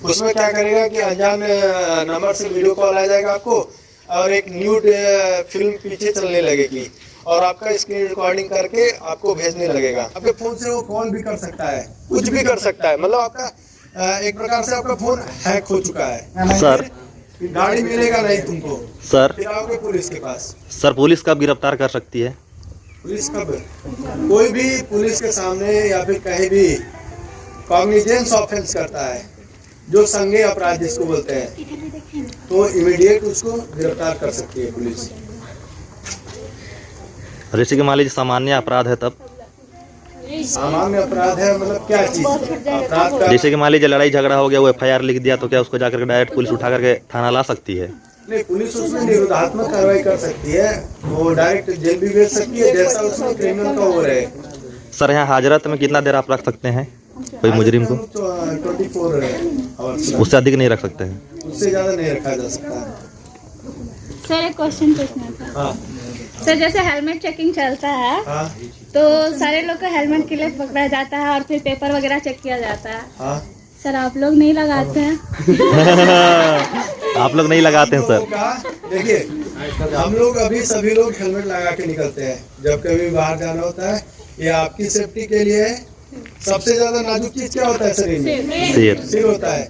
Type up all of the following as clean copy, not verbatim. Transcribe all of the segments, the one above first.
उसमें क्या करेगा कि अनजान नंबर से वीडियो कॉल आ जाएगा आपको और एक न्यूड फिल्म पीछे चलने लगेगी और आपका स्क्रीन रिकॉर्डिंग करके आपको भेजने लगेगा। आपके फोन से वो कॉल भी कर सकता है, कुछ भी कर सकता है, मतलब आपका एक प्रकार से आपका फोन हैक हो चुका है। सर गाड़ी मिलेगा नहीं तुमको, सर फिर आओगे पुलिस के पास। सर पुलिस कब गिरफ्तार कर सकती है? पुलिस कब? कोई भी पुलिस के सामने या फिर कहीं भी कॉग्निजेंस ऑफेंस करता है, जो संज्ञेय अपराध जिसको बोलते हैं, तो इमीडिएट उसको गिरफ्तार कर सकती है पुलिस। जैसे कि मान लीजिए सामान्य अपराध है तब? सामान्य अपराध है मतलब क्या चीज अपराध का? जैसे कि मान लीजिए लड़ाई झगड़ा हो गया, वो FIR लिख दिया, तो क्या उसको जाकर डायरेक्ट पुलिस उठा करके थाना ला सकती है? नहीं, पुलिस उसमें निरोधात्मक कार्रवाई कर सकती है, वो डायरेक्ट जेल भी भेज सकती है, जैसा उसमें क्रिमिनल का हो रहे। सर यहाँ हाजरत में कितना देर आप रख सकते हैं कोई मुजरिम को? 24 आवर्स, उससे अधिक नहीं रख सकते हैं? उससे ज्यादा नहीं रखा जा सकता। सर एक क्वेश्चन पूछना था। हाँ सर जैसे हेलमेट चेकिंग चलता है हाँ तो सारे लोग को हेलमेट के लिए पकड़ा जाता है और फिर पेपर वगैरह चेक किया जाता है। हाँ। सर आप लोग नहीं लगाते हैं? आप लोग नहीं लगाते हैं सर? देखिए हम लोग अभी सभी लोग हेलमेट लगा के निकलते हैं जब कभी बाहर जाना होता है। ये आपकी सेफ्टी के लिए है। सबसे ज्यादा नाजुक चीज क्या होता है शरीर में? सिर होता है।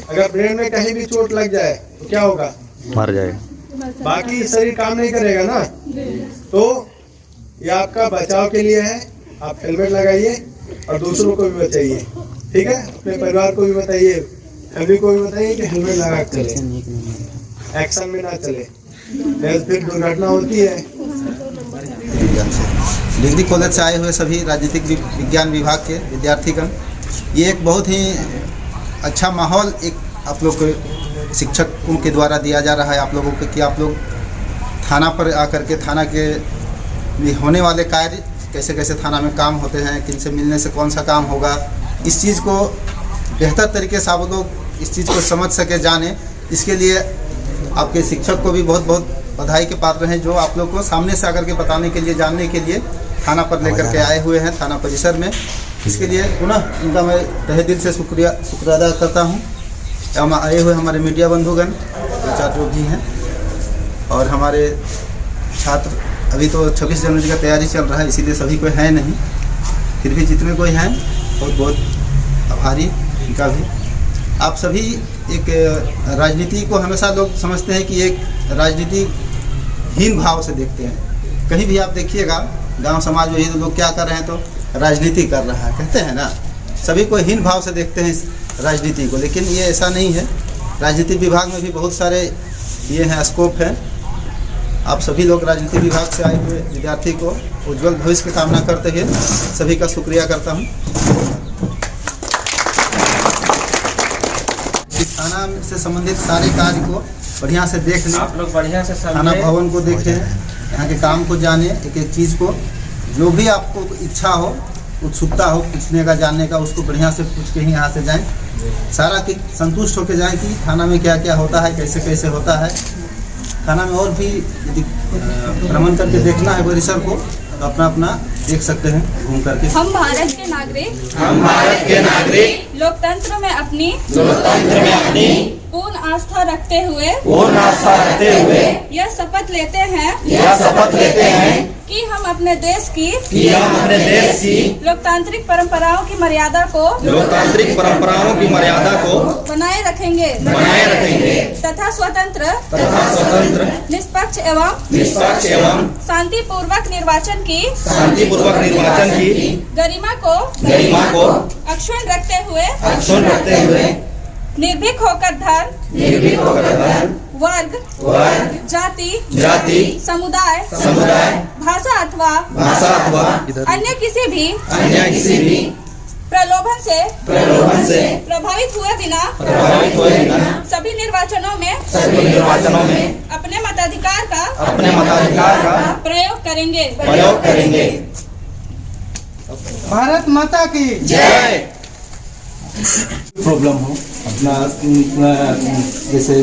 अगर ब्रेन में कहीं भी चोट लग जाए तो क्या होगा? मर जाए। बाकी शरीर काम नहीं करेगा ना। तो ये आपका बचाव के लिए है, आप हेलमेट लगाइए और दूसरों को भी बचाइए, ठीक है? अपने परिवार को भी बताइए, फैमिली को भी बताइए कि हेलमेट लगा के चले, एक्शन में ना चले, फिर दुर्घटना होती है। डिग्री कॉलेज से आए हुए सभी राजनीतिक विज्ञान विभाग के विद्यार्थीगण, ये एक बहुत ही अच्छा माहौल एक आप लोग को शिक्षकों के द्वारा दिया जा रहा है आप लोगों को कि आप लोग थाना पर आकर के थाना के होने वाले कार्य कैसे कैसे थाना में काम होते हैं, किन से मिलने से कौन सा काम होगा, इस चीज़ को बेहतर तरीके से आप लोग इस चीज़ को समझ सके, जाने। इसके लिए आपके शिक्षक को भी बहुत बहुत बधाई के पात्र हैं जो आप लोग को सामने से आकर के बताने के लिए, जानने के लिए थाना पर लेकर के आए हुए हैं, थाना परिसर में। इसके लिए पुनः उनका मैं तहे दिल से शुक्रिया अदा करता हूँ। हम आए हुए हमारे मीडिया बंधुगण दो चार जो भी हैं और हमारे छात्र, अभी तो 26 जनवरी का तैयारी चल रहा है इसीलिए सभी कोई है नहीं, फिर भी जितने कोई हैं बहुत बहुत आभारी इनका भी। आप सभी एक राजनीति को हमेशा लोग समझते हैं कि एक राजनीति हीन भाव से देखते हैं। कहीं भी आप देखिएगा गांव समाज में ये लोग क्या कर रहे हैं तो राजनीति कर रहा है कहते हैं ना, सभी को हीन भाव से देखते हैं इस राजनीति को, लेकिन ये ऐसा नहीं है। राजनीति विभाग में भी बहुत सारे ये हैं स्कोप हैं। आप सभी लोग राजनीति विभाग से आए हुए विद्यार्थी को उज्जवल भविष्य की कामना करते हुए सभी का शुक्रिया करता हूँ। इस थाना से संबंधित सारे कार्य को बढ़िया से देख लें, आप लोग बढ़िया से थाना भवन को देखें, यहाँ के काम को जाने, एक एक चीज़ को, जो भी आपको इच्छा हो, उत्सुकता हो पूछने का, जानने का, उसको बढ़िया से पूछ के ही यहाँ से जाएं। सारा कि संतुष्ट होकर जाएं कि थाना में क्या क्या होता है, कैसे कैसे होता है। थाना में और भी यदि भ्रमण करके देखना है परिसर को तो अपना अपना देख सकते हैं घूम करके। हम भारत के नागरिक लोकतंत्र में अपनी पूर्ण आस्था रखते हुए यह शपथ लेते हैं कि हम अपने देश की लोकतांत्रिक परंपराओं की मर्यादा को बनाए रखेंगे तथा स्वतंत्र निष्पक्ष एवं शांतिपूर्वक निर्वाचन की गरिमा को अक्षुण्ण रखते हुए निर्भीक होकर धर्म, वर्ग, जाति, समुदाय, भाषा अथवा अन्य किसी भी प्रलोभन से प्रभावित हुए बिना सभी निर्वाचनों में अपने मताधिकार का प्रयोग करेंगे। भारत माता की जय। प्रॉब्लम हो, अपना जैसे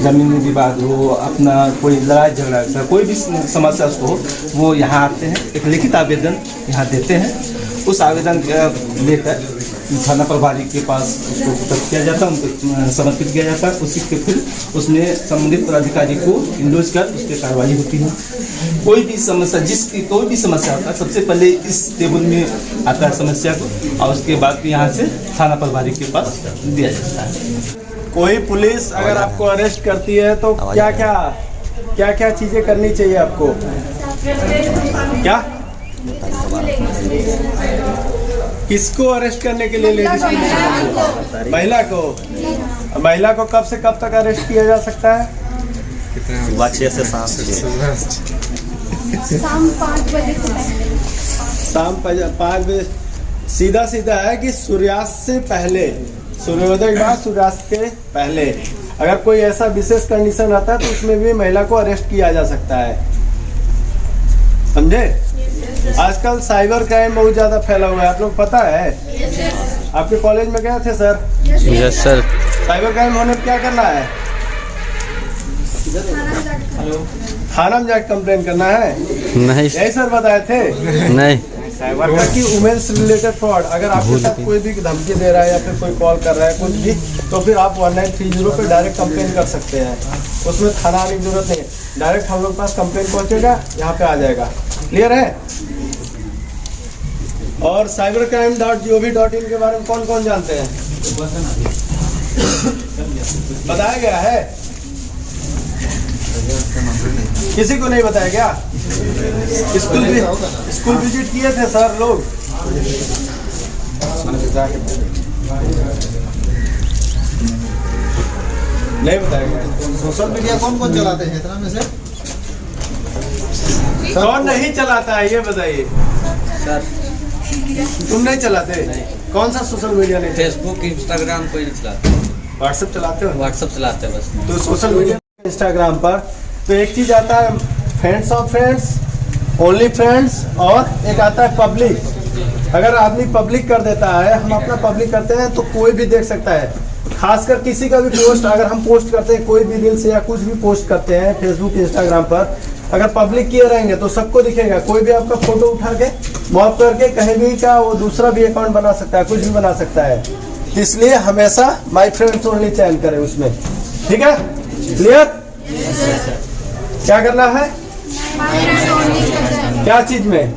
जमीनी विवाद हो, अपना कोई लड़ाई झगड़ा, कोई भी समस्या उसको हो, वो यहाँ आते हैं, एक लिखित आवेदन यहाँ देते हैं। उस आवेदन लेकर थाना प्रभारी के पास उसको उपलब्ध किया जाता है, उनको समर्पित किया जाता है। उसी के फिर उसमें संबंधित पदाधिकारी को इंडोज कर उस पर कार्रवाई होती है। कोई भी समस्या कोई भी समस्या आता है, सबसे पहले इस टेबल में आता है समस्या को, और उसके बाद यहाँ से थाना प्रभारी के पास दिया जाता है। कोई पुलिस अगर आपको अरेस्ट करती है तो क्या क्या चीजें करनी चाहिए आपको? क्या किसको अरेस्ट करने के लिए लेडीज पुलिस? महिला को कब से कब तक अरेस्ट किया जा सकता है? सुबह 6 से 7 शाम 5 बजे शाम 5 बजे। सीधा है कि सूर्यास्त से पहले, सूर्योदय के बाद सूर्यास्त के पहले अगर कोई ऐसा विशेष कंडीशन आता है तो उसमें भी महिला को अरेस्ट किया जा सकता है। समझे? आजकल साइबर क्राइम बहुत ज्यादा फैला हुआ है, आप लोग पता है? आपके कॉलेज में गए थे sir? Yes sir. Cyber crime होने पर क्या करना है? थाना में जाकर कंप्लेन करना है? नहीं यही सर बताए थे? नहीं। कि वुमेन्स रिलेटेड फ्रॉड, अगर आपके साथ कोई भी धमकी दे रहा है या फिर कोई कॉल कर रहा है कुछ भी, तो फिर आप 1930 पे डायरेक्ट कंप्लेन कर सकते हैं। उसमें थाना आने की जरूरत नहीं है, डायरेक्ट हम लोग के पास कंप्लेन पहुंचेगा, यहाँ पे आ जाएगा। क्लियर है? और cybercrime.gov.in के बारे में कौन कौन जानते हैं? बताया गया है? किसी को नहीं बताया गया? स्कूल विजिट किए थे सर लोग? नहीं बताया गया। सोशल मीडिया कौन कौन चलाते हैं इतना में से? कौन नहीं चलाता है ये बताइए सर। तुम नहीं चलाते? कौन सा सोशल मीडिया नहीं? फेसबुक, इंस्टाग्राम कोई नहीं चलाता। व्हाट्सएप चलाते हो? व्हाट्सएप चलाते हैं बस। तो सोशल मीडिया इंस्टाग्राम पर तो एक चीज आता है friends of friends, only friends, और एक आता है पब्लिक। अगर आदमी पब्लिक कर देता है, हम अपना पब्लिक करते हैं तो कोई भी देख सकता है। खासकर किसी का भी पोस्ट अगर हम पोस्ट करते हैं, कोई भी रील्स या कुछ भी पोस्ट करते हैं फेसबुक इंस्टाग्राम पर, अगर पब्लिक किए रहेंगे तो सबको दिखेगा। कोई भी आपका फोटो उठा के मॉप करके कहीं भी का वो दूसरा भी अकाउंट बना सकता है, कुछ भी बना सकता है। इसलिए हमेशा माय फ्रेंड्स ओनली चयन करें उसमें। ठीक है? क्लियर? क्या करना है? क्या चीज में?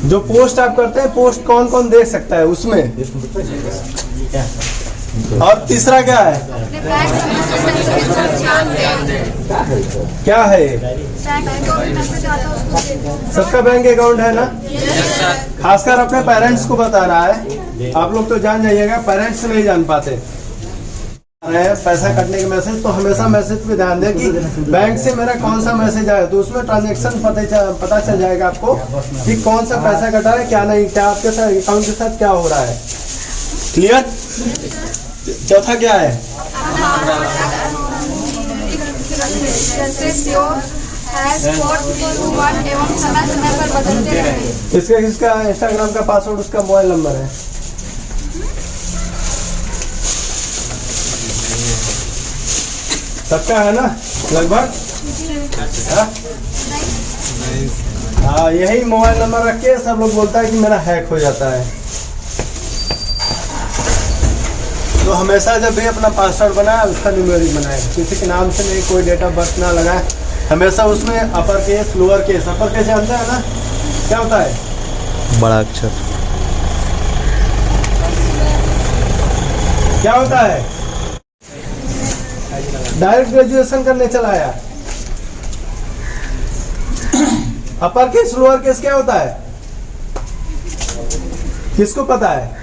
जो पोस्ट आप करते हैं, पोस्ट कौन कौन देख सकता है उसमें? और तीसरा क्या है? क्या है? सबका बैंक अकाउंट है ना? खासकर अपने पेरेंट्स को बता रहा है। आप लोग तो जान जाइएगा, पेरेंट्स नहीं जान पाते। पैसा कटने के मैसेज तो हमेशा मैसेज पे ध्यान दें कि बैंक से मेरा कौन सा मैसेज आया, तो उसमें ट्रांजैक्शन पता चल जाएगा आपको कि कौन सा पैसा कटा है, क्या नहीं, क्या आपके साथ अकाउंट के साथ क्या हो रहा है। क्लियर? चौथा क्या है? किसका इंस्टाग्राम का पासवर्ड उसका मोबाइल नंबर है। सबका है ना लगभग? हाँ, यही मोबाइल नंबर रख के सब लोग बोलता है कि मेरा हैक हो जाता है। तो हमेशा जब भी अपना पासवर्ड बनाए उसका न्यूमेरिक बनाए, किसी के नाम से नहीं, कोई डेट ऑफ बर्थ ना लगाए, हमेशा उसमें upper case lower case. Upper case जानते हैं ना क्या होता है? बड़ा अक्षर। क्या होता है? डायरेक्ट ग्रेजुएशन करने चला आया। अपर केस लोअर केस क्या होता है? किसको पता है?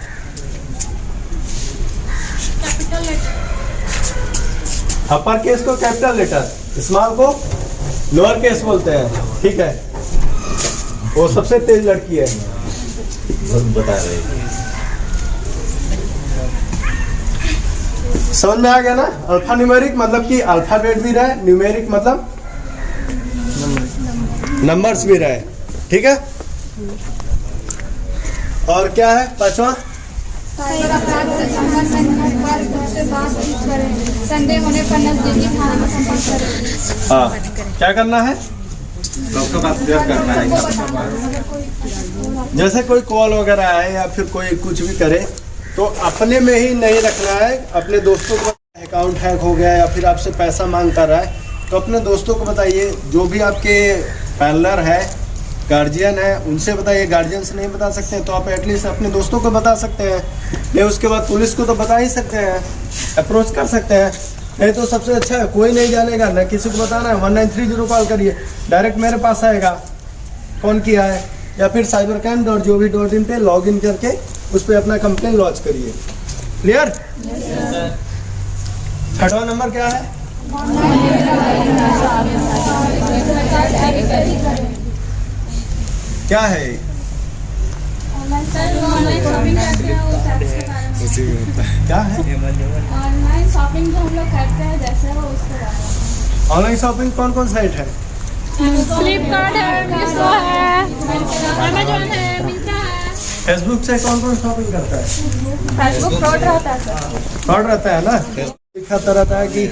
अपर केस को कैपिटल लेटर, स्मॉल को लोअर केस बोलते हैं। ठीक है? वो सबसे तेज लड़की है। बता रहे समझ में आ गया ना? अल्फा न्यूमेरिक मतलब कि अल्फाबेट भी रहे, न्यूमेरिक मतलब नंबर्स भी रहे। ठीक है? और क्या है पांचवा? संदेह होने पर नजदीकी थाना में संपर्क करें। हाँ, क्या करना है? आपका बात क्लियर करना है। जैसे कोई कॉल वगैरह आए या फिर कोई कुछ भी करे तो अपने में ही नहीं रखना है। अपने दोस्तों को अकाउंट हैक हो गया या फिर आपसे पैसा मांग कर रहा है तो अपने दोस्तों को बताइए। जो भी आपके पैरलर है, गार्जियन है, उनसे बताइए। गार्जियन से नहीं बता सकते हैं तो आप एटलीस्ट अपने दोस्तों को बता सकते हैं, या उसके बाद पुलिस को तो बता ही सकते हैं, अप्रोच कर सकते हैं। नहीं तो सबसे अच्छा है, कोई नहीं जानेगा ना किसी को बताना है, 1930 कॉल करिए, डायरेक्ट मेरे पास आएगा कौन किया है, या फिर cybercrime.gov.in पे लॉग इन करके उस पर अपना कंप्लेन लॉन्च करिए। क्लियर? छठवां नंबर क्या है? क्या है? क्या है? ऑनलाइन शॉपिंग जो हम लोग करते हैं जैसे वो उसके बारे में। ऑनलाइन शॉपिंग कौन कौन साइट है? फ्लिपकार्ट है, मीशो है, अमेजोन है, मिंत्रा है। फेसबुक से कौन कौन शॉपिंग करता है? फेसबुक फ्रॉड रहता है सर। फ्रॉड रहता है ना। दिखाता रहता है कि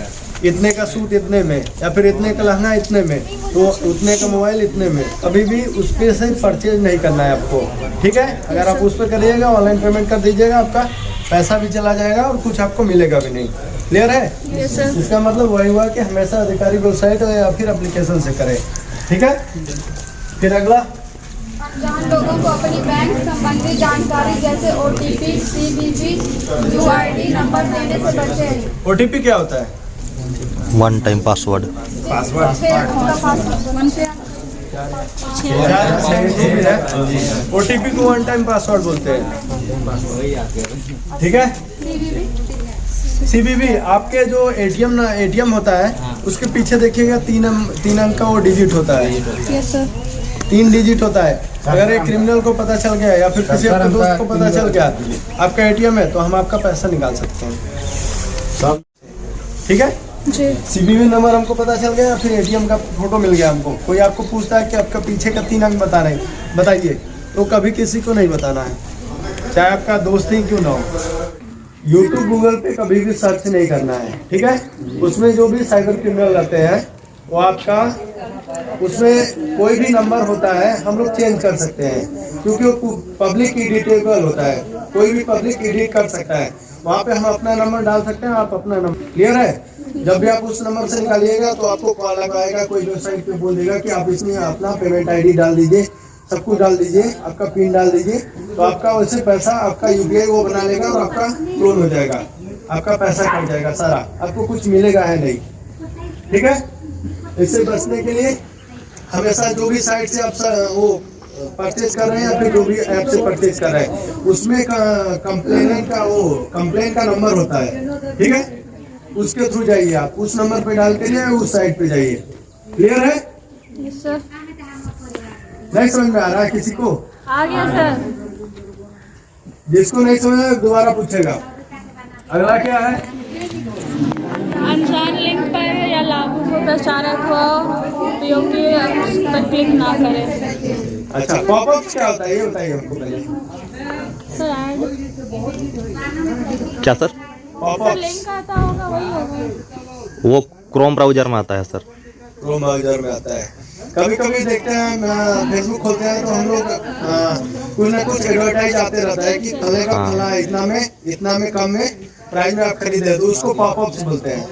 इतने का सूट इतने में, या फिर इतने का लहंगा इतने में, तो उतने का मोबाइल इतने में। कभी भी उस पे से परचेज नहीं करना है आपको, ठीक है? अगर आप उस पर करिएगा, ऑनलाइन पेमेंट कर दीजिएगा, आपका पैसा भी चला जाएगा और कुछ आपको मिलेगा भी नहीं। क्लियर है? Yes sir. इसका मतलब वही हुआ कि हमेशा अधिकारी वेबसाइट या फिर एप्लीकेशन से करें, ठीक है? फिर अगला, अनजान लोगों को अपनी बैंक संबंधी जानकारी जैसे OTP, CVV, UID नंबर देने से बचें। OTP क्या होता है? One time password. OTP को वन टाइम पासवर्ड बोलते हैं, ठीक है? CVV आपके जो ATM होता है उसके पीछे देखिएगा 3 अंक का वो डिजिट होता है। Yes sir. 3 डिजिट होता है। अगर एक क्रिमिनल को पता चल गया या फिर किसी आपके दोस्त को पता चल गया आपका ATM है तो हम आपका पैसा निकाल सकते हैं, ठीक है? जी। CVV नंबर हमको पता चल गया, फिर ATM का फोटो मिल गया हमको, कोई आपको पूछता है कि आपका पीछे का 3 अंक बताइए, तो कभी किसी को नहीं बताना है, चाहे आपका दोस्त ही क्यों ना हो। YouTube गूगल पे कभी भी सर्च नहीं करना है, ठीक है? उसमें जो भी साइबर क्रिमिनल रहते हैं वो आपका उसमें कोई भी नंबर होता है हम लोग चेंज कर सकते हैं, क्योंकि वो पब्लिक एडिटेबल होता है, कोई भी पब्लिक एडिट कर सकता है। वहाँ पे हम अपना नंबर डाल सकते हैं, आप अपना नंबर। क्लियर है? जब भी आप उस नंबर से निकालिएगा तो आपको कॉल आएगा, कोई वेबसाइट पे बोल देगा कि आप इसमें अपना पेमेंट ID डाल दीजिए, सब कुछ डाल दीजिए, आपका पिन डाल दीजिए, तो आपका वैसे पैसा आपका UPI वो बना लेगा और आपका क्लोन हो जाएगा, आपका पैसा कट जाएगा सारा, आपको कुछ मिलेगा है नहीं, ठीक है? इससे बचने के लिए हमेशा जो भी साइट से आप वो परचेज कर रहे हैं या फिर जो भी ऐप से परचेज कर रहे हैं उसमें कंप्लेन का नंबर होता है, ठीक है? उसके थ्रू जाइए, आप उस नंबर पे डाल के लिए उस साइट पे जाइए। क्लियर है? Yes sir. नहीं समझ में आ रहा है किसी को? आ गया सर। जिसको नहीं समझ में दोबारा पूछेगा। अगला क्या है? अनजान लिंक पर या लाभों को प्रचारक व उपयोगी उस पर क्लिक ना करें। अच्छा, पॉपअप क्या होता है ये बताइए हमको पहले। सर ऐड क्या सर? पॉपअप लिंक आता होगा वही होगा। वो क्रोम ब्राउजर में आता है सर। क्रोम ब्राउजर में आता है। कभी कभी देखते हैं फेसबुक खोलते हैं तो हम लोग कुछ ना कुछ एडवर्टाइज आते रहता है कि फले का फला इतना में कम में प्राइस में आप खरीदे, तो उसको पॉपअप्स बोलते हैं।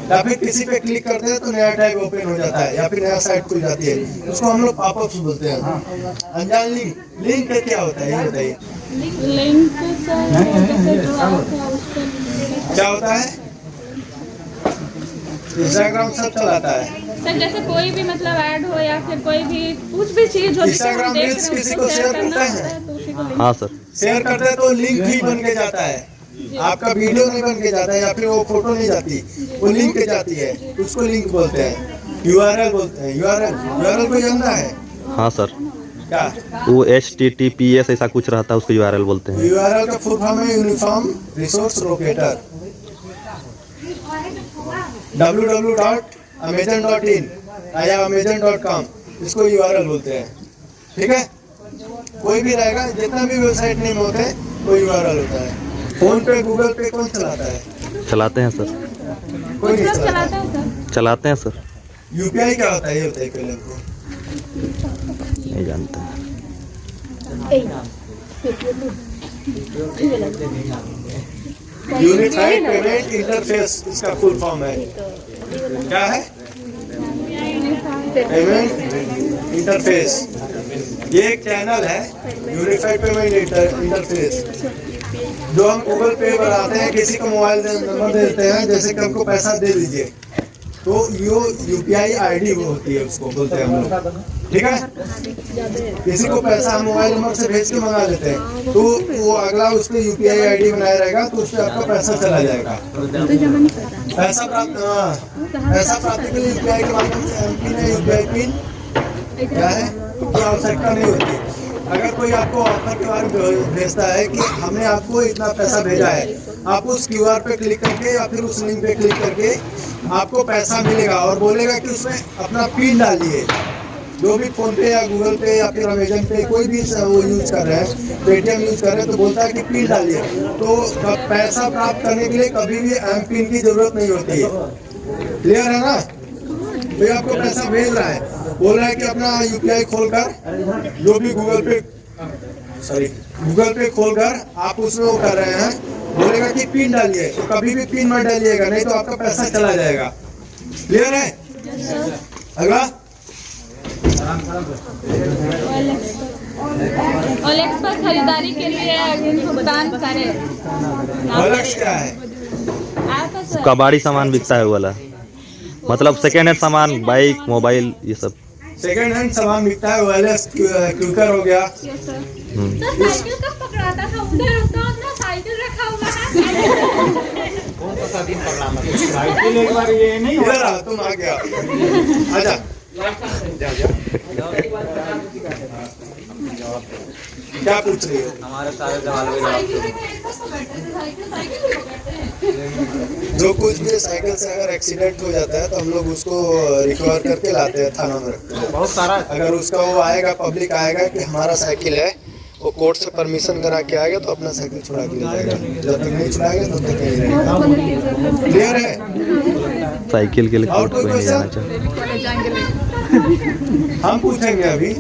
या फिर किसी पे क्लिक करते हैं तो नया टैब ओपन हो जाता है या फिर नया साइट खुल जाती है, उसको हम लोग पॉपअप्स बोलते हैं। अनजान लिंक क्या होता है ये बताइए। लिंक क्या होता है? इंस्टाग्राम सब चलाता है सर, जैसे कोई भी मतलब ऐड हो या फिर कोई भी कुछ भी चीज हो इंस्टाग्राम रील्स किसी को शेयर करता है, हाँ सर। शेयर करते हैं तो लिंक ही बन के जाता है, आपका वीडियो नहीं बन के जाता है या फिर वो फोटो नहीं जाती, वो लिंक पे जाती है, उसको लिंक बोलते हैं, URL बोलते हैं। URL को जानता है? हाँ सर। क्या वो HTTPS ऐसा कुछ रहता है, उसको URL बोलते हैं। URL का फुल फॉर्म है यूनिफॉर्म रिसोर्स लोकेटर। www.amazon.in या amazon.com इसको URL बोलते हैं, ठीक है? कोई भी रहेगा, जितना भी वेबसाइट नेम होते हैं कोई URL होता है। फोन पे गूगल पे कौन चलाता है? चलाते हैं सर। कोई नहीं चलाता। चलाते हैं सर। यूपीआई क्या होता है ये बताइए पहले हमको। नहीं जानते। यूनिफाइड पेमेंट इंटरफेस इसका फुल फॉर्म है। क्या है? Payment interface. ये एक चैनल है यूनिफाइड पेमेंट इंटरफेस, जो हम गूगल पे बनाते हैं, किसी को मोबाइल नंबर दे देते हैं, जैसे कि हमको पैसा दे दीजिए, तो यो यूपीआई आईडी वो होती है, उसको बोलते हैं हम लोग। ठीक है, किसी को पैसा हम मोबाइल नंबर से भेज के मंगा लेते हैं, तो वो अगला उस पर यूपीआई आईडी बनाया रहेगा, तो उस पर आपका पैसा चला जाएगा। पैसा प्राप्ति के लिए यूपीआई के माध्यम से एमपिन है, यूपीआई पिन क्या है की आवश्यकता नहीं होती। अगर कोई आपको ऑफर के बारे में भेजता है कि हमने आपको इतना पैसा भेजा है, आप उस क्यूआर पे क्लिक करके या फिर उस लिंक पे क्लिक करके आपको पैसा मिलेगा, और बोलेगा कि उसमें अपना पिन डालिए। जो भी फोन पे या गूगल पे या फिर अमेजन पे कोई भी वो यूज कर रहे हैं, पेटीएम यूज कर रहे हैं, तो बोलता है कि पिन डालिए। तो पैसा प्राप्त करने के लिए कभी भी एम पिन की जरूरत नहीं होती है। क्लियर है ना? तो आपको पैसा भेज रहा है, बोल रहा है कि अपना यूपीआई खोलकर, जो भी गूगल पे खोलकर आप उसमें वो कर रहे हैं, बोलेगा कि पिन डालिए, तो कभी भी पिन मत डालिएगा, नहीं तो आपका पैसा चला जाएगा। क्लियर है? अगला ओलेक्स पर खरीदारी के लिए भुगतान करें। ओलेक्स क्या है? आता सर। कबाड़ी सामान बिकता है वो वाला, मतलब सेकेंड हैंड सामान, बाइक, मोबाइल, ये सब सेकेंड हैंड सामान बिकता है। ओएलएक्स क्यूकर हो गया। Yes sir. सर साइकिल कब पकड़ाता था? उधर तो अपना साइकिल रखा हुआ है। साइकिल एक बार ये नहीं हो रहा, तुम आ गया, आजा क्या पूछ रही हो? हमारे सारे सवालों के जवाब जो कुछ भी साइकिल से अगर एक्सीडेंट हो जाता है तो हम लोग उसको रिकवर करके लाते हैं, थाना में रखते हैं। बहुत सारा अगर उसका वो आएगा, पब्लिक आएगा कि हमारा साइकिल है, वो कोर्ट से परमिशन करा के आएगा तो अपना साइकिल छुड़ा के ले जाएगा। जब तक नहीं छुड़ाएगा तब तक नहीं रहेगा। क्लियर है? साइकिल के लिए और कोई कोई नहीं जाना क्वेश्चन? चाहिए। हम पूछेंगे अभी।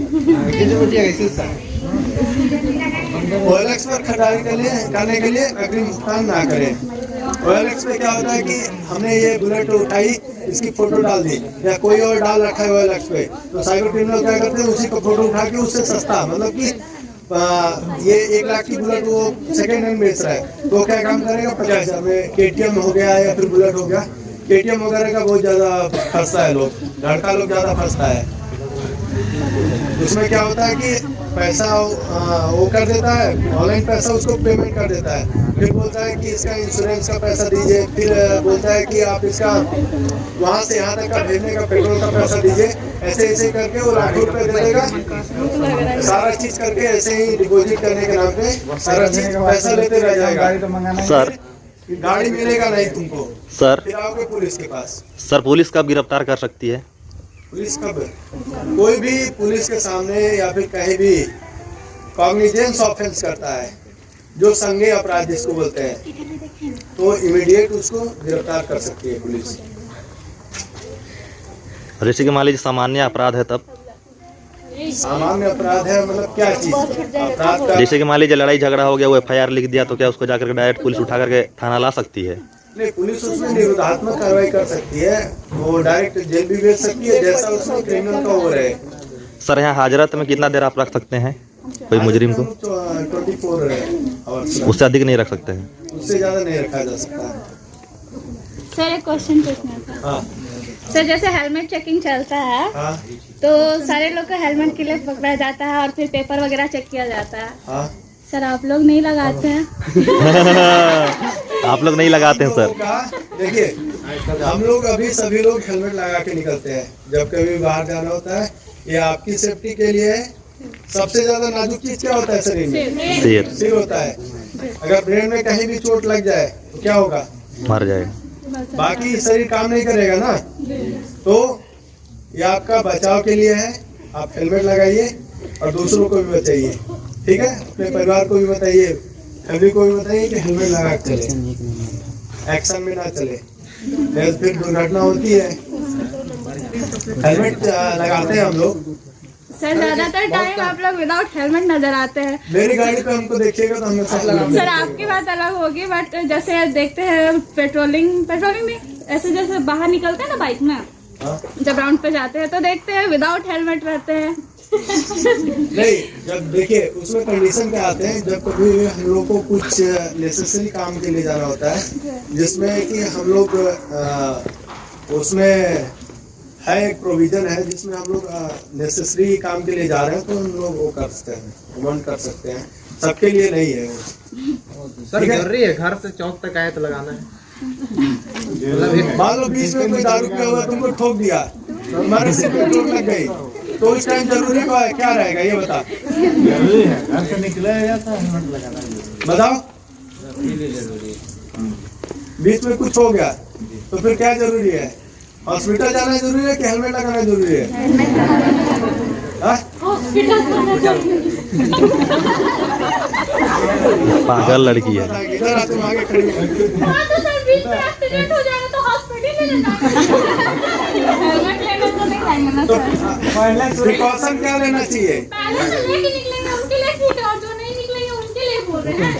ओएलएक्स पर खरीदारी करने के लिए अग्रिम भुगतान ना करें। ओएलएक्स पे क्या होता है कि हमने ये बुलेट उठाई, इसकी फोटो डाल दी, या कोई और डाल रखा है ओएलएक्स पे, तो साइबर क्रिमिनल क्या करते हैं, उसी को फोटो उठा के उससे सस्ता, मतलब कि ये 1 लाख की बुलेट वो सेकेंड हैंड बेच रहा है, तो क्या काम करेगा, 50,000 में केटीएम हो गया या फिर बुलेट हो गया। केटीएम वगैरह का बहुत ज्यादा फंसता है, लोग लड़का लोग ज्यादा फंसता है। उसमें क्या होता है कि पैसा वो कर देता है, ऑनलाइन पैसा उसको पेमेंट कर देता है, फिर बोलता है कि इसका इंश्योरेंस का पैसा दीजिए, फिर बोलता है कि आप इसका वहाँ से यहाँ तक का भेजने का पेट्रोल का पैसा दीजिए। ऐसे ऐसे करके वो लाखों रुपए दे देगा, सारा चीज करके ऐसे ही डिपॉजिट करने के नाम पे सारा चीज पैसा लेते रह जाएगा। सर गाड़ी मिलेगा नहीं तुमको, सर फिर आओगे पुलिस के पास। सर पुलिस कब गिरफ्तार कर सकती है? पुलिस कब? कोई भी पुलिस के सामने या फिर कहीं भी कॉग्निजेंस ऑफेंस करता है, जो संज्ञेय अपराध जिसको बोलते हैं, तो इमीडिएट उसको गिरफ्तार कर सकती है पुलिस। जैसे कि मान लीजिए सामान्य अपराध है, तब सामान्य अपराध है मतलब क्या चीज? अपराध का जैसे कि मान लीजिए लड़ाई झगड़ा हो गया, वो एफआईआर लिख दिया, तो क्या उसको जाकर डायरेक्ट पुलिस उठा करके थाना ला सकती है? नहीं, पुलिस उसमें निरोधात्मक कार्रवाई कर सकती है, वो डायरेक्ट जेल भी भेज सकती है, जैसा उसमें क्रिमिनल का हो रहे। सर यहाँ हाजरत में कितना देर आप रख सकते हैं कोई मुजरिम को? 24 आवर्स, उससे अधिक नहीं रख सकते हैं? उससे ज्यादा नहीं रखा जा सकता। सर एक क्वेश्चन पूछना था। हाँ सर जैसे हेलमेट चेकिंग चलता है, हाँ तो सारे लोग को हेलमेट के लिए पकड़ा जाता है और फिर पेपर वगैरह चेक किया जाता है। हाँ। सर आप लोग नहीं लगाते हैं? आप लोग नहीं लगाते हैं सर? देखिए हम लोग अभी सभी लोग हेलमेट लगा के निकलते हैं जब कभी बाहर जाना होता है। ये आपकी सेफ्टी के लिए है। सबसे ज्यादा नाजुक चीज क्या होता है शरीर में? सिर होता है। अगर ब्रेन में कहीं भी चोट लग जाए तो क्या होगा? मर जाएगा। बाकी शरीर काम नहीं करेगा ना। तो ये आपका बचाव के लिए है, आप हेलमेट लगाइए और दूसरों को भी बचाइए। ठीक है, अपने परिवार को भी बताइए, फैमिली को भी बताइए कि हेलमेट लगा के चले, एक्शन में ना चले, फिर दुर्घटना होती है। हेलमेट लगाते हैं हम लोग। सर ज्यादातर टाइम आप लोग विदाउट हेलमेट नजर आते हैं। मेरी गाड़ी पे हमको देखिएगा तो हम सब लगाते सर आपकी बात अलग होगी, बट जैसे देखते हैं पेट्रोलिंग में ऐसे जैसे बाहर निकलते हैं ना बाइक में, जब राउंड पे जाते हैं तो देखते हैं विदाउट हेलमेट रहते हैं। नहीं, जब देखिए उसमें कंडीशन क्या आते हैं, जब कभी हम लोग को कुछ नेसेसरी काम के लिए जाना होता है, जिसमें कि हम लोग उसमें है एक प्रोविजन है जिसमें हम लोग नेसेसरी काम के लिए जा रहे हैं तो हम लोग वो कर सकते हैं, वमन कर सकते हैं। सबके लिए नहीं है वो। सर जरूरी है घर से चौक तक आए तो लगाना है। मान लो बीच में कोई दारू पिया हुआ तुमको ठोक दिया, हमारे से चोट लग गई, तो उस टाइम जरूरी क्या रहेगा ये बता। जरूरी है, घर से निकला जाता है हेलमेट लगाना। बताओ, बीच में कुछ हो गया तो फिर क्या जरूरी है? हॉस्पिटल जाना जरूरी है कि हेलमेट लगाना जरूरी है? पागल लड़की है। इधर आ, तुम आगे खड़ी हो। एक्सीडेंट हो जाएगा तो हॉस्पिटल में हेलमेट लेना तो नहीं जाएंगे ना सर। प्रिकॉशन क्या लेना चाहिए? पहले से लेके निकलेंगे उनके लिए ठीक है, और जो नहीं निकलेंगे उनके लिए बोल रहे हैं।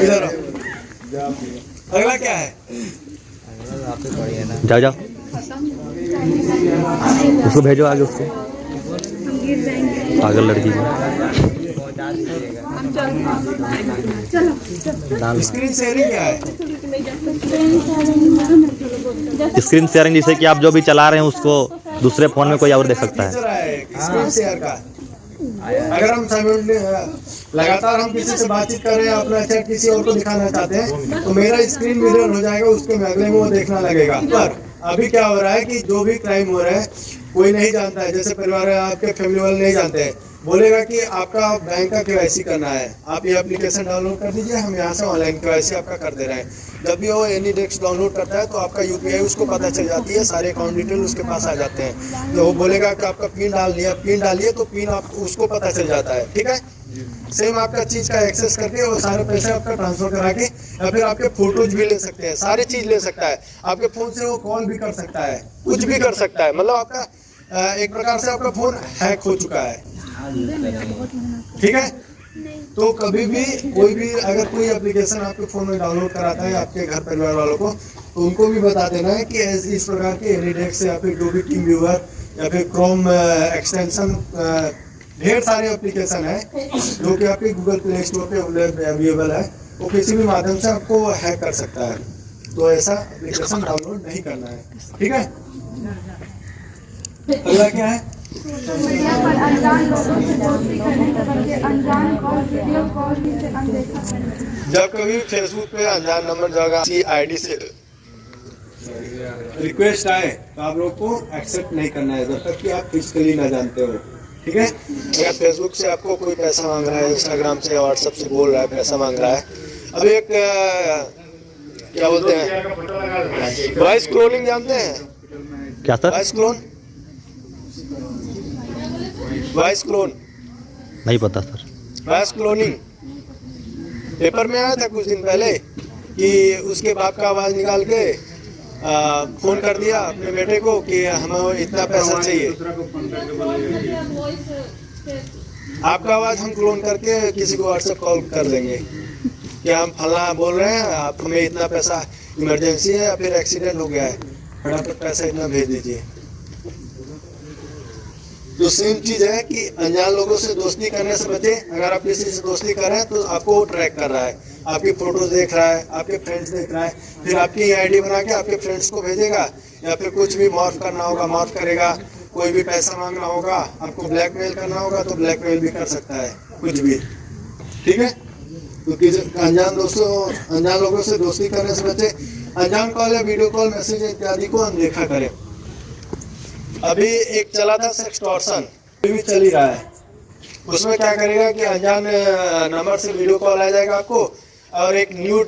इधर आओ। अगला क्या है? जाओ उसको भेजो आगे, उसको पागल लड़की को। स्क्रीन शेयरिंग क्या है? स्क्रीन शेयरिंग जैसे कि आप जो भी चला रहे हैं उसको दूसरे फोन में कोई और देख सकता है। स्क्रीन शेयर का अगर हम लगातार हम किसी से बातचीत कर रहे हैं, अपना चैट किसी और को दिखाना चाहते हैं तो मेरा स्क्रीन मिरर हो जाएगा, उसके अगले में वो देखना लगेगा। पर अभी क्या हो रहा है कि जो भी क्राइम हो रहा है कोई नहीं जानता है, जैसे परिवार है आपके फैमिली वाले नहीं जानते हैं, बोलेगा कि आपका बैंक का केवाईसी करना है, आप ये एप्लीकेशन डाउनलोड कर दीजिए, हम यहाँ से ऑनलाइन केवाईसी आपका कर दे रहे हैं। जब भी वो एनी डेस्क डाउनलोड करता है तो आपका यूपीआई उसको पता चल जाती है, सारे अकाउंट डिटेल उसके पास आ जाते हैं। तो वो बोलेगा कि आपका पिन डालिए तो पिन आप उसको पता चल जाता है। ठीक है, सेम आपका चीज का एक्सेस करके वो सारे पैसे आपका ट्रांसफर करा के, या फिर आपके फोटोज भी ले सकते हैं, सारी चीज ले सकता है। आपके फोन से वो कॉल भी कर सकता है, कुछ भी कर सकता है। मतलब आपका एक प्रकार से आपका फोन हैक हो चुका है। ठीक है, तो कभी भी कोई भी अगर कोई एप्लीकेशन आपके फोन में डाउनलोड कराता है आपके घर परिवार वालों को, तो उनको भी बता देना है कि इस प्रकार के एनीडेक्स या फिर जो भी टीम व्यूअर या फिर क्रोम एक्सटेंशन, ढेर सारे एप्लीकेशन है जो कि आपके गूगल प्ले स्टोर पे अवेलेबल है, वो किसी भी माध्यम से आपको हैक कर सकता है। तो ऐसा एप्लीकेशन डाउनलोड नहीं करना है। ठीक है, अगला क्या है? मीडिया पर अनजान लोगों से दोस्ती करने के बल्कि अनजान कॉल, वीडियो कॉल से अनदेखा करना। जब कभी फेसबुक पे अनजान नंबर जगह की आईडी से रिक्वेस्ट आए तो आप लोग को एक्सेप्ट नहीं करना है जब तक कि आप फिजिकली ना जानते हो। ठीक है, अगर फेसबुक से आपको कोई पैसा मांग रहा है, इंस्टाग्राम से व्हाट्सएप से बोल रहा है पैसा मांग रहा है, अब एक क्या बोलते हैं, वॉइस क्लोनिंग जानते हैं क्या सर? वॉइस क्लोन नहीं पता सर। वॉइस क्लोनिंग पेपर में आया था कुछ दिन पहले कि उसके बाप का आवाज निकाल के फोन कर दिया अपने बेटे को कि हमें इतना पैसा चाहिए, आपका आवाज हम क्लोन करके किसी को व्हाट्सएप कॉल कर देंगे कि हम फला बोल रहे हैं, आप हमें इतना पैसा इमरजेंसी है या फिर एक्सीडेंट हो गया है, फटाफट पैसा इतना भेज दीजिए। तो सेम चीज है कि अनजान लोगों से दोस्ती करने से बचे। अगर आप किसी से दोस्ती कर रहे हैं तो आपको वो ट्रैक कर रहा है, आपकी फोटोज देख रहा है, आपके फ्रेंड्स देख रहा है, फिर आपकी आईडी बना के आपके फ्रेंड्स को भेजेगा, या फिर कुछ भी मॉर्फ करना होगा मॉर्फ करेगा, कोई भी पैसा मांगना होगा, आपको ब्लैकमेल करना होगा तो ब्लैकमेल भी कर सकता है, कुछ भी। ठीक है, तो अनजान लोगों से दोस्ती करने से बचे। अनजान कॉल या वीडियो कॉल मैसेज इत्यादि को अनदेखा करें। अभी एक चला था सेक्सटॉर्शन, अभी भी चल ही रहा है। उसमें क्या करेगा कि अनजान नंबर से वीडियो कॉल आ जाएगा आपको और एक न्यूड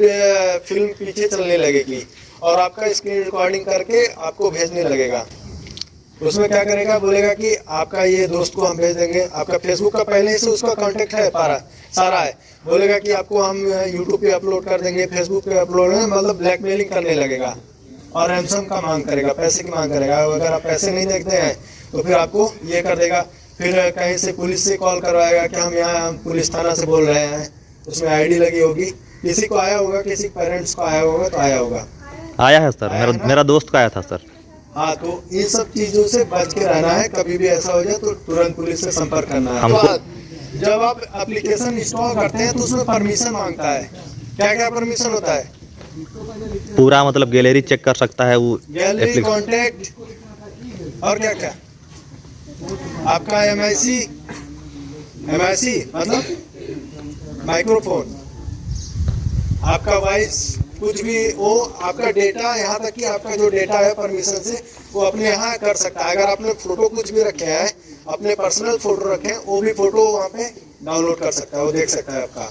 फिल्म पीछे चलने लगेगी और आपका स्क्रीन रिकॉर्डिंग करके आपको भेजने लगेगा। उसमें क्या करेगा, बोलेगा कि आपका ये दोस्त को हम भेज देंगे, आपका फेसबुक का पहले से उसका कांटेक्ट है सारा है, बोलेगा कि आपको हम यूट्यूब पे अपलोड कर देंगे, फेसबुक पे अपलोड है, मतलब ब्लैकमेलिंग करने लगेगा। और रैंसम का मांग करेगा, पैसे की मांग करेगा। अगर आप पैसे नहीं देखते हैं तो फिर आपको ये कर देगा, फिर कहीं से पुलिस से कॉल करवाएगा कि हम यहाँ पुलिस थाना से बोल रहे हैं, उसमें आईडी लगी होगी, किसी को आया होगा, किसी पेरेंट्स को आया होगा तो आया होगा। आया है सर, मेरा दोस्त का आया था सर। हाँ, तो इन सब चीजों से बच के रहना है। कभी भी ऐसा हो जाए तो तुरंत पुलिस से संपर्क करना है। हमको जब आप एप्लीकेशन इंस्टॉल करते हैं तो उसमें परमिशन मांगता है। क्या क्या परमिशन होता है? पूरा मतलब गैलरी चेक कर सकता है वो, गैलरी, कॉन्टैक्ट और क्या क्या, आपका MIC मतलब माइक्रोफोन, आपका वॉइस, कुछ भी वो आपका डेटा, यहाँ तक कि आपका जो डेटा है परमिशन से वो अपने यहाँ कर सकता है। अगर आपने फोटो कुछ भी रखे हैं, अपने पर्सनल फोटो रखे हैं, वो भी फोटो वहाँ पे डाउनलोड कर सकता है, वो देख सकता है आपका,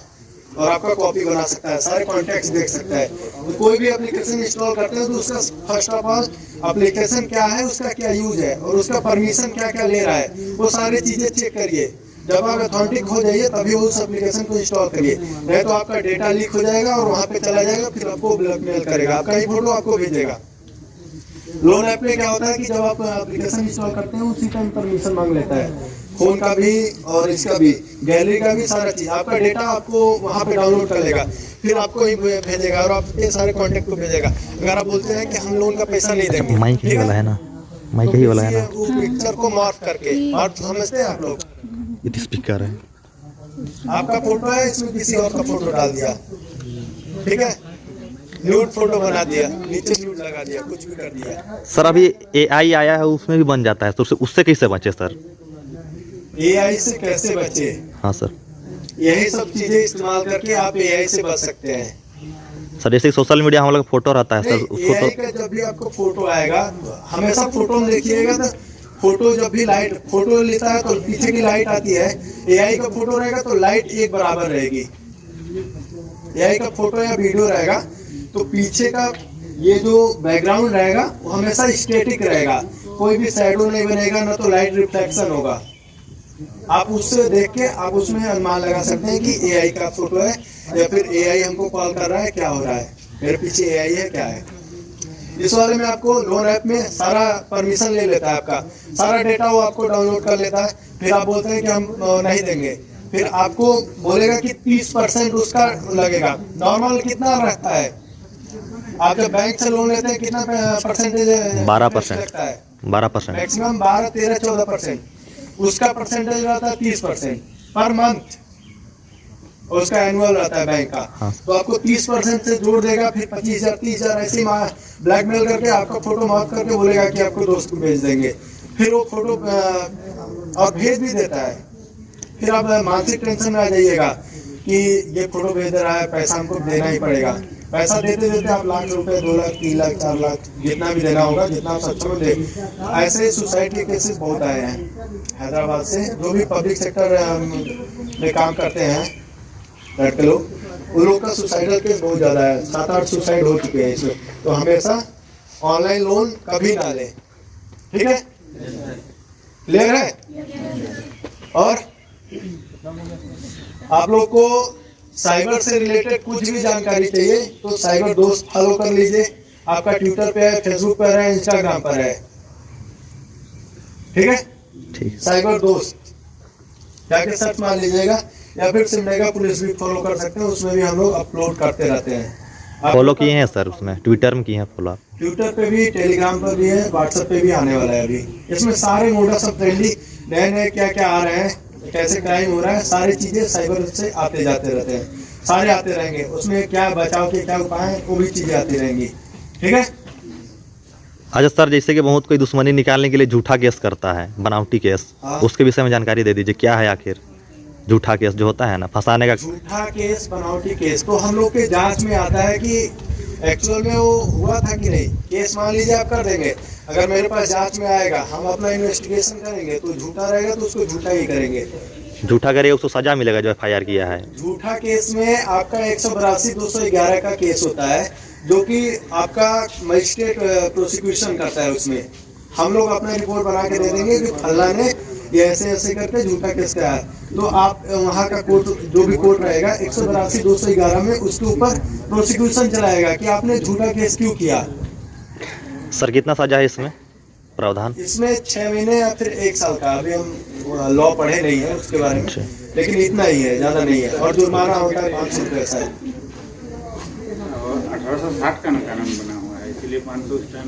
और आपका कॉपी बना सकता है, सारे कॉन्टैक्ट्स देख सकता है। तो कोई भी एप्लीकेशन इंस्टॉल करते हैं तो उसका फर्स्ट ऑफ ऑल एप्लीकेशन क्या है, उसका क्या यूज है और उसका परमिशन क्या क्या ले रहा है, वो सारी चीजें चेक करिए। जब आप अथॉन्टिक हो जाइए तभी उस एप्लीकेशन को इंस्टॉल करिए, नहीं तो आपका डेटा लीक हो जाएगा और वहाँ पे चला जाएगा, फिर आपको ब्लैकमेल करेगा, आपका ही फोटो आपको भेजेगा। लोन ऐप में क्या होता है कि जब आप एप्लीकेशन इंस्टॉल करते हैं उसी टाइम परमिशन मांग लेता है, फोन का भी और इसका भी, गैलरी का भी, सारा चीज, आपका डेटा आपको वहाँ पे डाउनलोड कर लेगा, फिर आपको ही भेजेगा और आपके सारे कॉन्टेक्ट को भेजेगा। अगर आप बोलते हैं कि हम लोन का पैसा नहीं देंगे, माइक ही वाला है ना, माइक ही वाला है ना, वो पिक्चर को मार्क करके, मार्क समझते हैं आप लोग, ये स्पीकर है, आपका फोटो है, इसमें किसी और का फोटो डाल दिया, ठीक है, न्यूड फोटो बना दिया, नीचे न्यूड लगा दिया, कुछ भी कर दिया। सर अभी AI आया है उसमें भी बन जाता है, तो उससे कैसे बचे सर? AI से कैसे बचे? हाँ सर, यही सब चीजें इस्तेमाल करके आप AI से बच सकते हैं। सर जैसे सोशल मीडिया हम लोग फोटो रहता है सर, उसको AI का जब भी आपको फोटो आएगा, हमेशा फोटो में देखिएगा तो फोटो जब भी लाइट फोटो लेता है तो पीछे की लाइट आती है, AI का फोटो रहेगा तो लाइट एक बराबर रहेगी। AI का फोटो या वीडियो रहेगा तो पीछे का ये जो बैकग्राउंड रहेगा वो हमेशा स्टैटिक रहेगा, कोई भी शैडो नहीं बनेगा, ना तो लाइट रिफ्लेक्शन होगा। आप उससे देख के आप उसमें अनुमान लगा सकते हैं कि AI का फोटो है या फिर AI हमको कॉल कर रहा है, क्या हो रहा है, मेरे पीछे AI है, क्या है। इस वाले में आपको लोन ऐप में सारा परमिशन ले लेता है, आपका सारा डेटा वो आपको डाउनलोड कर लेता है, फिर आप बोलते हैं कि हम नहीं देंगे, फिर आपको बोलेगा कि 30% उसका लगेगा। नॉर्मल कितना रहता है? आप जब बैंक से लोन लेते हैं कितना परसेंटेज? 12% लगता है, 12%, मैक्सिमम 12, 13, 14%। उसका परसेंटेज रहता है 30% पर मंथ, उसका एनुअल रहता है बैंक का। हाँ। तो आपको 30% से जोड़ देगा, फिर 25,000, 30,000 ऐसे ब्लैकमेल करके आपका फोटो मार्क करके बोलेगा कि आपको दोस्त को भेज देंगे, फिर वो फोटो और भेज भी देता है। फिर आप मानसिक टेंशन में आ जाइएगा कि ये फोटो भेज रहा है, पैसा हमको देना ही पड़ेगा। पैसा देते देते आप लाख रुपए, 2 लाख, 3 लाख, 4 लाख, जितना भी देना होगा, जितना आप सक्षम दे। ऐसे सुसाइड के केसेस बहुत आए हैं हैदराबाद से, जो भी पब्लिक सेक्टर में काम करते हैं लड़के लोग, उन लोग का सुसाइडल केस बहुत ज़्यादा है, 7-8 सुसाइड हो चुके हैं इसमें। तो हमेशा ऑनलाइन लोन कभी ना लें, ठीक है? ले रहे? और आप लोग को साइबर से रिलेटेड कुछ भी जानकारी चाहिए तो साइबर दोस्त फॉलो कर लीजिए। आपका ट्विटर पे है, फेसबुक पर है, इंस्टाग्राम पर है, ठीक है? ठीक, साइबर दोस्त जाके सर्च मार लीजिएगा, या फिर सिमडेगा पुलिस भी फॉलो कर सकते हैं, उसमें भी हम लोग अपलोड करते रहते हैं। फॉलो किए हैं सर, उसमें ट्विटर में किए हैं फॉलो आप? ट्विटर पे भी, टेलीग्राम पर भी है, व्हाट्सएप पे भी आने वाला है अभी। इसमें सारे मोडा सब ट्रेंडी नए नए क्या क्या आ रहे हैं, कैसे क्राइम हो रहा है, सारी चीजें साइबर से आते जाते रहते हैं, सारे आते रहेंगे। उसमें क्या बचाव के क्या उपाय हैं वो भी चीजें आती रहेंगी, ठीक है? अच्छा सर, जैसे कि बहुत कोई दुश्मनी निकालने के लिए झूठा केस करता है, बनावटी केस, हाँ। उसके विषय में जानकारी दे दीजिए, क्या है आखिर झूठा केस जो होता है ना, फंसाने का? झूठा केस, बनावटी केस तो हम लोग के जांच में आता है कि एक्चुअल में वो हुआ था कि नहीं। केस मान लीजिए आप कर देंगे, अगर मेरे पास जांच में आएगा, हम अपना इन्वेस्टिगेशन करेंगे, तो झूठा रहेगा तो उसको झूठा ही करेंगे। झूठा करेगा उसको सजा मिलेगा जो FIR किया है। झूठा केस में आपका 182/211 का केस होता है, जो कि आपका मजिस्ट्रेट प्रोसिक्यूशन करता है। उसमें हम लोग अपना रिपोर्ट बना के दे देंगे कि फल्ला ने ये ऐसे ऐसे करके झूठा केस किया है, तो आप वहाँ का कोर्ट, जो भी कोर्ट रहेगा 182/211 में उसके ऊपर प्रोसिक्यूशन चलाएगा कि आपने झूठा केस क्यों किया। सर कितना सजा है इसमें प्रावधान? इसमें 6 महीने या फिर 1 साल का, अभी हम लॉ पढ़े नहीं है उसके बारे में, लेकिन इतना ही है, ज्यादा नहीं है। और जुर्माना होता है 500 रुपये का। और 1860 का कानून बना हुआ है, इसलिए 500 उस टाइम